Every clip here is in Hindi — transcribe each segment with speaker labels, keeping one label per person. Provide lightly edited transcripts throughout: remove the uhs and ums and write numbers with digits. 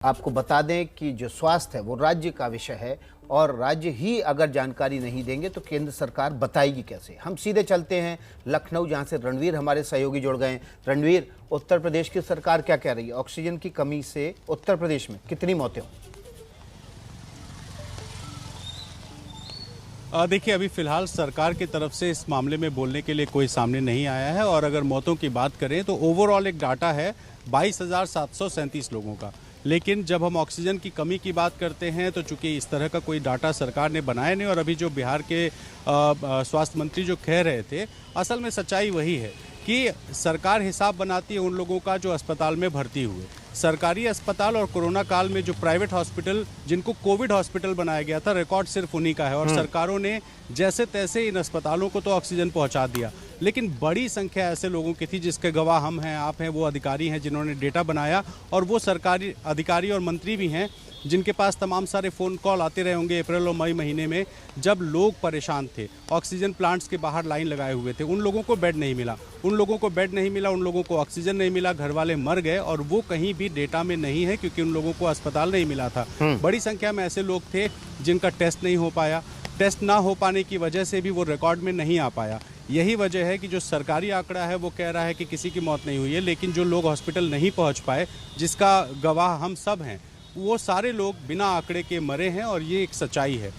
Speaker 1: आपको बता दें कि जो स्वास्थ्य है वो राज्य का विषय है और राज्य ही अगर जानकारी नहीं देंगे तो केंद्र सरकार बताएगी कैसे। हम सीधे चलते हैं लखनऊ, जहां से रणवीर हमारे सहयोगी जुड़ गए हैं। रणवीर, उत्तर प्रदेश की सरकार क्या कह रही है? ऑक्सीजन की कमी से उत्तर प्रदेश में कितनी मौतें हुई?
Speaker 2: देखिए, अभी फिलहाल सरकार की तरफ से इस मामले में बोलने के लिए कोई सामने नहीं आया है और अगर मौतों की बात करें तो ओवरऑल एक डाटा है 22,737 लोगों का। लेकिन जब हम ऑक्सीजन की कमी की बात करते हैं तो चूंकि इस तरह का कोई डाटा सरकार ने बनाया नहीं और अभी जो बिहार के स्वास्थ्य मंत्री जो कह रहे थे, असल में सच्चाई वही है कि सरकार हिसाब बनाती है उन लोगों का जो अस्पताल में भर्ती हुए। सरकारी अस्पताल और कोरोना काल में जो प्राइवेट हॉस्पिटल, जिनको कोविड हॉस्पिटल बनाया गया था, रिकॉर्ड सिर्फ उन्हीं का है और सरकारों ने जैसे तैसे इन अस्पतालों को तो ऑक्सीजन पहुंचा दिया। लेकिन बड़ी संख्या ऐसे लोगों की थी जिसके गवाह हम हैं, आप हैं, वो अधिकारी हैं जिन्होंने डेटा बनाया और वो सरकारी अधिकारी और मंत्री भी हैं जिनके पास तमाम सारे फ़ोन कॉल आते रहे होंगे अप्रैल और मई महीने में, जब लोग परेशान थे, ऑक्सीजन प्लांट्स के बाहर लाइन लगाए हुए थे। उन लोगों को बेड नहीं मिला, उन लोगों को बेड नहीं मिला, उन लोगों को ऑक्सीजन नहीं मिला, घर वाले मर गए और वो कहीं भी डेटा में नहीं है क्योंकि उन लोगों को अस्पताल नहीं मिला था। बड़ी संख्या में ऐसे लोग थे जिनका टेस्ट नहीं हो पाया, टेस्ट ना हो पाने की वजह से भी वो रिकॉर्ड में नहीं आ पाया। यही वजह है कि जो सरकारी आंकड़ा है वो कह रहा है कि किसी की मौत नहीं हुई है, लेकिन जो लोग हॉस्पिटल नहीं पहुंच पाए, जिसका गवाह हम सब हैं, वो सारे लोग बिना आंकड़े के मरे हैं और ये एक सच्चाई है।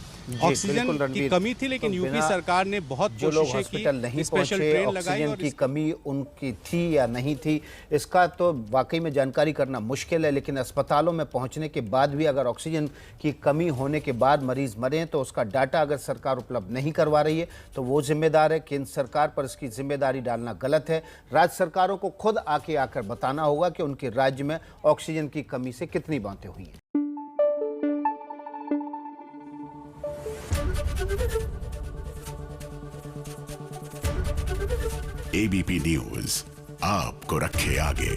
Speaker 2: ऑक्सीजन की कमी थी लेकिन यूपी सरकार ने बहुत
Speaker 1: जो लोग
Speaker 2: कोशिशें
Speaker 1: हॉस्पिटल
Speaker 2: की,
Speaker 1: नहीं
Speaker 2: स्पेशल
Speaker 1: पहुंचे,
Speaker 2: ट्रेन लगाई
Speaker 1: ऑक्सीजन
Speaker 2: और
Speaker 1: की कमी उनकी थी या नहीं थी, इसका तो वाकई में जानकारी करना मुश्किल है। लेकिन अस्पतालों में पहुंचने के बाद भी अगर ऑक्सीजन की कमी होने के बाद मरीज मरे तो उसका डाटा अगर सरकार उपलब्ध नहीं करवा रही है तो वो जिम्मेदार है। केंद्र सरकार पर इसकी जिम्मेदारी डालना गलत है। राज्य सरकारों को खुद आकर बताना होगा कि उनके राज्य में ऑक्सीजन की कमी से कितनी मौतें हुई हैं।
Speaker 3: एबीपी न्यूज आपको रखे आगे।